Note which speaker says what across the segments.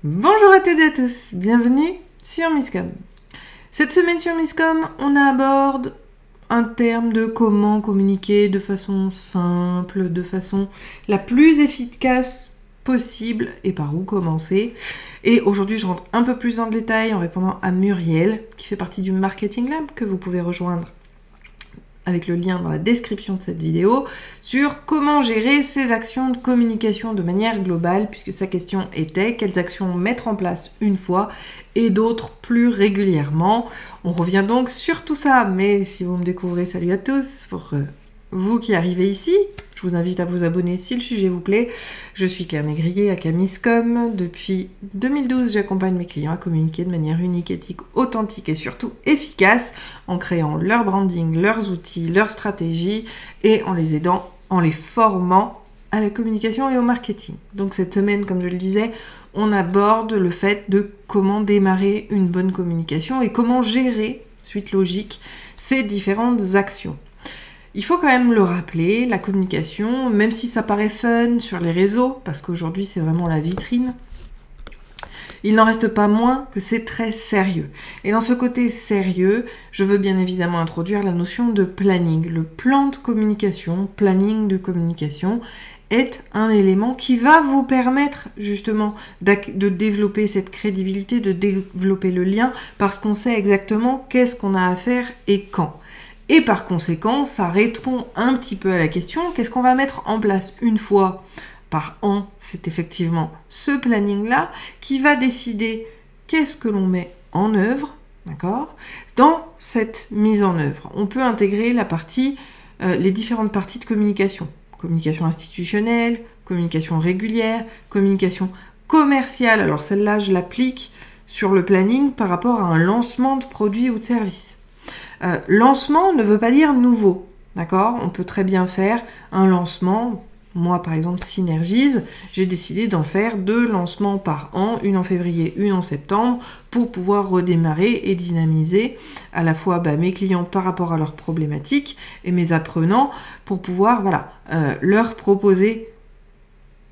Speaker 1: Bonjour à toutes et à tous, bienvenue sur Misscom. Cette semaine sur Misscom, on aborde un terme de comment communiquer de façon simple, de façon la plus efficace possible et par où commencer. Et aujourd'hui, je rentre un peu plus dans le détail en répondant à Muriel, qui fait partie du Marketing Lab, que vous pouvez rejoindre avec le lien dans la description de cette vidéo, sur comment gérer ces actions de communication de manière globale, puisque sa question était quelles actions mettre en place une fois et d'autres plus régulièrement. On revient donc sur tout ça, mais si vous me découvrez, salut à tous, pour vous qui arrivez ici, je vous invite à vous abonner si le sujet vous plaît. Je suis Claire Négrier à Misscom. Depuis 2012, j'accompagne mes clients à communiquer de manière unique, éthique, authentique et surtout efficace en créant leur branding, leurs outils, leurs stratégies et en les aidant, en les formant à la communication et au marketing. Donc cette semaine, comme je le disais, on aborde le fait de comment démarrer une bonne communication et comment gérer, suite logique, ces différentes actions. Il faut quand même le rappeler, la communication, même si ça paraît fun sur les réseaux, parce qu'aujourd'hui c'est vraiment la vitrine, il n'en reste pas moins que c'est très sérieux. Et dans ce côté sérieux, je veux bien évidemment introduire la notion de planning. Le plan de communication, planning de communication, est un élément qui va vous permettre justement de développer cette crédibilité, de développer le lien, parce qu'on sait exactement qu'est-ce qu'on a à faire et quand. Et par conséquent, ça répond un petit peu à la question, qu'est-ce qu'on va mettre en place une fois par an? C'est effectivement ce planning-là qui va décider qu'est-ce que l'on met en œuvre, d'accord? Dans cette mise en œuvre, on peut intégrer les différentes parties de communication. Communication institutionnelle, communication régulière, communication commerciale. Alors celle-là, je l'applique sur le planning par rapport à un lancement de produit ou de service. Lancement ne veut pas dire nouveau, d'accord? On peut très bien faire un lancement. Moi, par exemple, Synergise, j'ai décidé d'en faire 2 lancements par an, une en février, une en septembre, pour pouvoir redémarrer et dynamiser à la fois mes clients par rapport à leurs problématiques et mes apprenants pour pouvoir leur proposer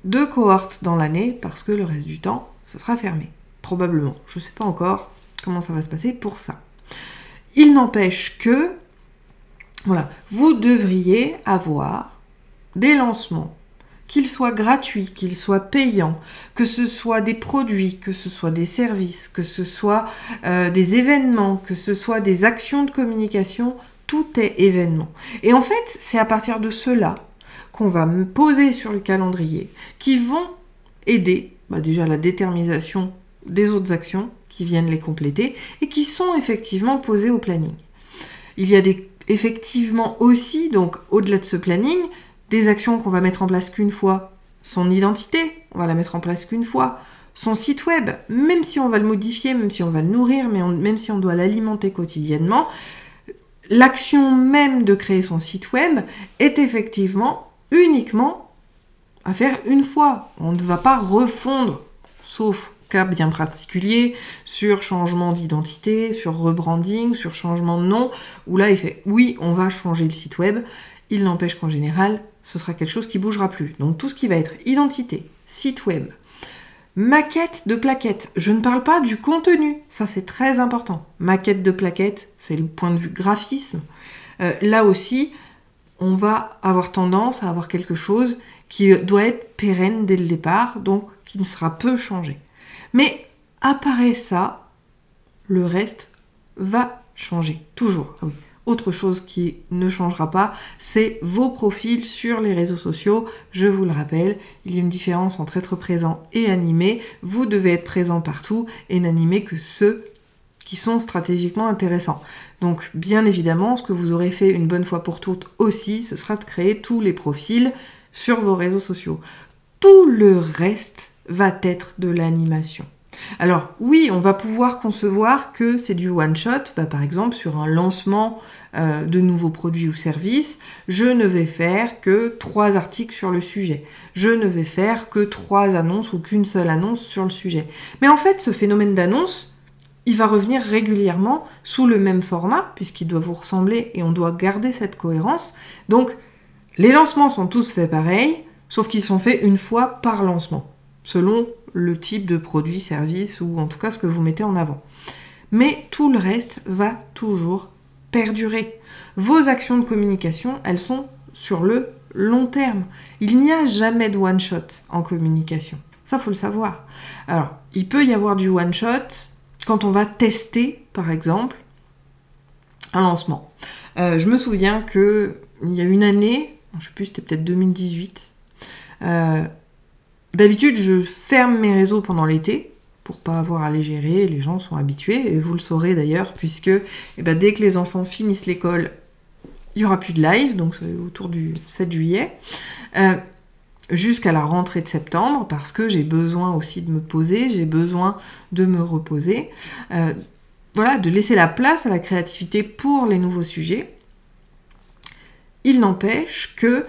Speaker 1: 2 cohortes dans l'année parce que le reste du temps, ce sera fermé. Probablement. Je ne sais pas encore comment ça va se passer pour ça. Il n'empêche que, vous devriez avoir des lancements, qu'ils soient gratuits, qu'ils soient payants, que ce soit des produits, que ce soit des services, que ce soit des événements, que ce soit des actions de communication, tout est événement. Et en fait, c'est à partir de cela qu'on va me poser sur le calendrier, qui vont aider déjà la détermination des autres actions, qui viennent les compléter et qui sont effectivement posées au planning. Il y a effectivement aussi, donc au-delà de ce planning, des actions qu'on va mettre en place qu'une fois. Son identité, on va la mettre en place qu'une fois. Son site web, même si on va le modifier, même si on va le nourrir, même si on doit l'alimenter quotidiennement, l'action même de créer son site web est effectivement uniquement à faire une fois. On ne va pas refondre, sauf cas bien particulier, sur changement d'identité, sur rebranding, sur changement de nom, où là il fait oui, on va changer le site web. Il n'empêche qu'en général, ce sera quelque chose qui bougera plus. Donc tout ce qui va être identité, site web, maquette de plaquettes. Je ne parle pas du contenu, ça c'est très important. Maquette de plaquettes, c'est le point de vue graphisme. Là aussi, on va avoir tendance à avoir quelque chose qui doit être pérenne dès le départ, donc qui ne sera peu changé. Mais apparaît ça, le reste va changer, toujours. Ah oui. Autre chose qui ne changera pas, c'est vos profils sur les réseaux sociaux. Je vous le rappelle, il y a une différence entre être présent et animé. Vous devez être présent partout et n'animer que ceux qui sont stratégiquement intéressants. Donc, bien évidemment, ce que vous aurez fait une bonne fois pour toutes aussi, ce sera de créer tous les profils sur vos réseaux sociaux. Tout le reste va être de l'animation. Alors oui, on va pouvoir concevoir que c'est du one-shot, par exemple sur un lancement de nouveaux produits ou services, je ne vais faire que 3 articles sur le sujet. Je ne vais faire que 3 annonces ou qu'une seule annonce sur le sujet. Mais en fait, ce phénomène d'annonce, il va revenir régulièrement sous le même format, puisqu'il doit vous ressembler et on doit garder cette cohérence. Donc, les lancements sont tous faits pareil, sauf qu'ils sont faits une fois par lancement, selon le type de produit, service ou en tout cas ce que vous mettez en avant. Mais tout le reste va toujours perdurer. Vos actions de communication, elles sont sur le long terme. Il n'y a jamais de one-shot en communication. Ça, faut le savoir. Alors, il peut y avoir du one-shot quand on va tester, par exemple, un lancement. Je me souviens qu'il y a une année, je ne sais plus, c'était peut-être 2018, d'habitude, je ferme mes réseaux pendant l'été pour pas avoir à les gérer, les gens sont habitués, et vous le saurez d'ailleurs, puisque dès que les enfants finissent l'école, il n'y aura plus de live, donc c'est autour du 7 juillet, jusqu'à la rentrée de septembre, parce que j'ai besoin aussi de me poser, j'ai besoin de me reposer, de laisser la place à la créativité pour les nouveaux sujets. Il n'empêche que,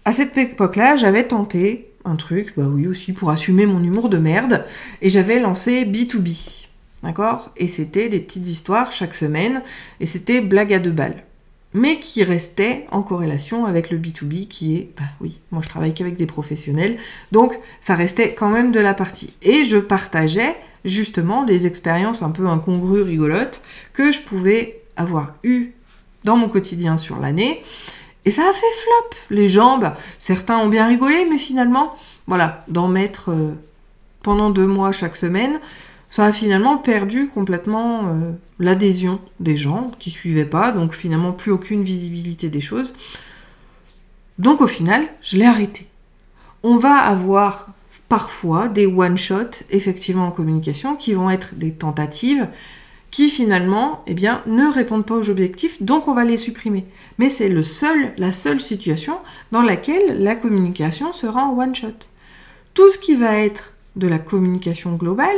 Speaker 1: à cette époque-là, j'avais tenté un truc, aussi pour assumer mon humour de merde, et j'avais lancé B2B, d'accord ? Et c'était des petites histoires chaque semaine, et c'était blague à 2 balles, mais qui restait en corrélation avec le B2B qui est, moi je travaille qu'avec des professionnels, donc ça restait quand même de la partie. Et je partageais justement les expériences un peu incongrues, rigolotes, que je pouvais avoir eues dans mon quotidien sur l'année. Et ça a fait flop. Les gens, certains ont bien rigolé, mais finalement, d'en mettre pendant 2 mois chaque semaine, ça a finalement perdu complètement l'adhésion des gens qui suivaient pas, donc finalement plus aucune visibilité des choses. Donc au final, je l'ai arrêté. On va avoir parfois des one-shots, effectivement en communication, qui vont être des tentatives, qui finalement, ne répondent pas aux objectifs, donc on va les supprimer. Mais c'est la seule situation dans laquelle la communication sera en one-shot. Tout ce qui va être de la communication globale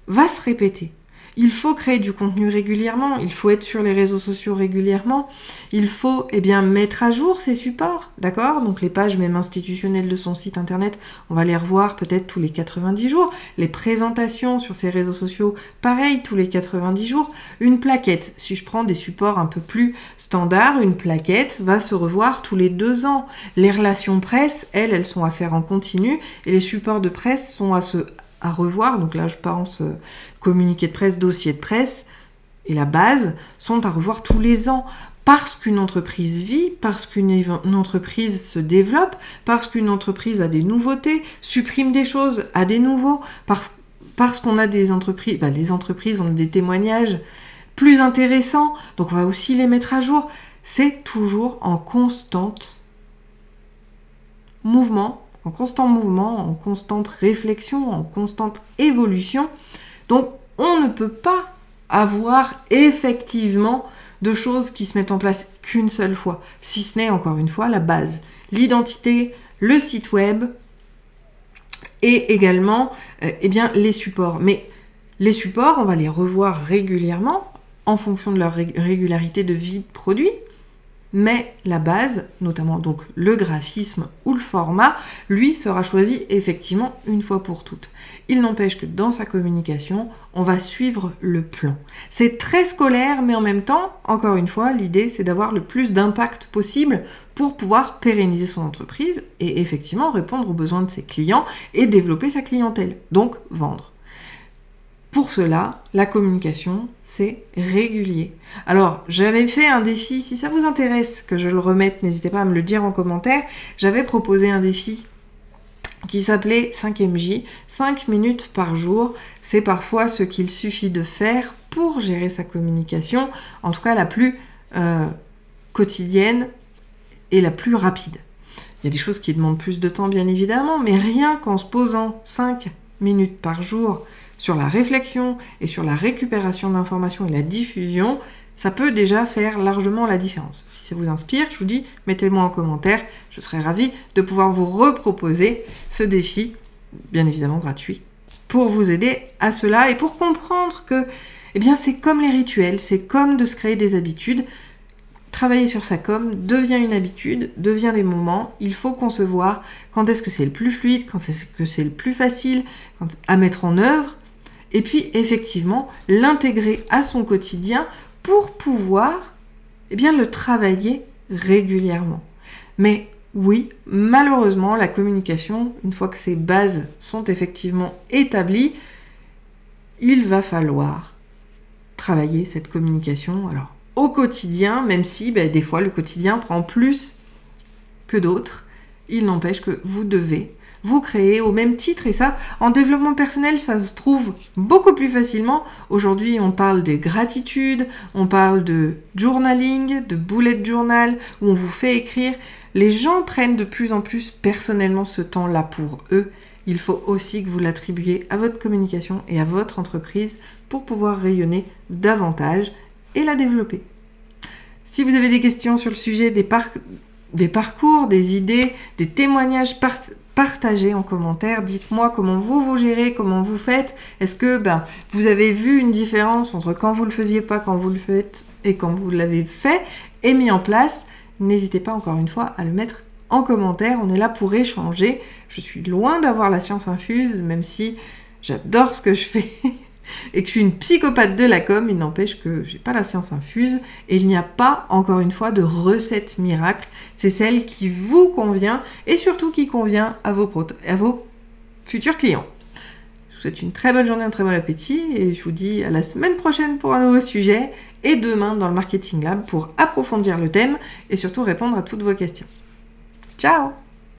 Speaker 1: va se répéter. Il faut créer du contenu régulièrement, il faut être sur les réseaux sociaux régulièrement, il faut mettre à jour ces supports, d'accord ? Donc les pages même institutionnelles de son site internet, on va les revoir peut-être tous les 90 jours. Les présentations sur ces réseaux sociaux, pareil, tous les 90 jours. Une plaquette, si je prends des supports un peu plus standards, une plaquette va se revoir tous les 2 ans. Les relations presse, elles sont à faire en continu, et les supports de presse sont à revoir, donc là je pense communiqué de presse, dossier de presse, et la base sont à revoir tous les ans, parce qu'une entreprise vit, parce qu'une entreprise se développe, parce qu'une entreprise a des nouveautés, supprime des choses, a des nouveaux, parce qu'on a des entreprises, les entreprises ont des témoignages plus intéressants, donc on va aussi les mettre à jour. C'est toujours en constant mouvement, en constante réflexion, en constante évolution. Donc, on ne peut pas avoir effectivement de choses qui se mettent en place qu'une seule fois, si ce n'est, encore une fois, la base. L'identité, le site web et également les supports. Mais les supports, on va les revoir régulièrement en fonction de leur régularité de vie de produit. Mais la base, notamment donc le graphisme ou le format, lui sera choisi effectivement une fois pour toutes. Il n'empêche que dans sa communication, on va suivre le plan. C'est très scolaire, mais en même temps, encore une fois, l'idée c'est d'avoir le plus d'impact possible pour pouvoir pérenniser son entreprise et effectivement répondre aux besoins de ses clients et développer sa clientèle, donc vendre. Pour cela, la communication, c'est régulier. Alors, j'avais fait un défi, si ça vous intéresse que je le remette, n'hésitez pas à me le dire en commentaire. J'avais proposé un défi qui s'appelait 5MJ, 5 minutes par jour. C'est parfois ce qu'il suffit de faire pour gérer sa communication, en tout cas la plus quotidienne et la plus rapide. Il y a des choses qui demandent plus de temps, bien évidemment, mais rien qu'en se posant 5 minutes par jour sur la réflexion et sur la récupération d'informations et la diffusion, ça peut déjà faire largement la différence. Si ça vous inspire, je vous dis, mettez-le moi en commentaire, je serai ravie de pouvoir vous reproposer ce défi, bien évidemment gratuit, pour vous aider à cela et pour comprendre que c'est comme les rituels, c'est comme de se créer des habitudes. Travailler sur sa com devient une habitude, devient les moments. Il faut concevoir quand est-ce que c'est le plus fluide, quand est-ce que c'est le plus facile à mettre en œuvre. Et puis, effectivement, l'intégrer à son quotidien pour pouvoir le travailler régulièrement. Mais oui, malheureusement, la communication, une fois que ces bases sont effectivement établies, il va falloir travailler cette communication alors, au quotidien, même si des fois le quotidien prend plus que d'autres. Il n'empêche que vous devez vous créer au même titre, et ça, en développement personnel, ça se trouve beaucoup plus facilement. Aujourd'hui, on parle de gratitude, on parle de journaling, de bullet journal, où on vous fait écrire. Les gens prennent de plus en plus personnellement ce temps-là pour eux. Il faut aussi que vous l'attribuiez à votre communication et à votre entreprise pour pouvoir rayonner davantage et la développer. Si vous avez des questions sur le sujet des parcours, des idées, des témoignages, partagez en commentaire. Dites-moi comment vous gérez, comment vous faites. Est-ce que vous avez vu une différence entre quand vous ne le faisiez pas, quand vous le faites et quand vous l'avez fait et mis en place? N'hésitez pas encore une fois à le mettre en commentaire. On est là pour échanger. Je suis loin d'avoir la science infuse, même si j'adore ce que je fais et que je suis une psychopathe de la com. Il n'empêche que j'ai pas la science infuse et il n'y a pas, encore une fois, de recette miracle. C'est celle qui vous convient et surtout qui convient à vos futurs clients. Je vous souhaite une très bonne journée, un très bon appétit et je vous dis à la semaine prochaine pour un nouveau sujet et demain dans le Marketing Lab pour approfondir le thème et surtout répondre à toutes vos questions. Ciao!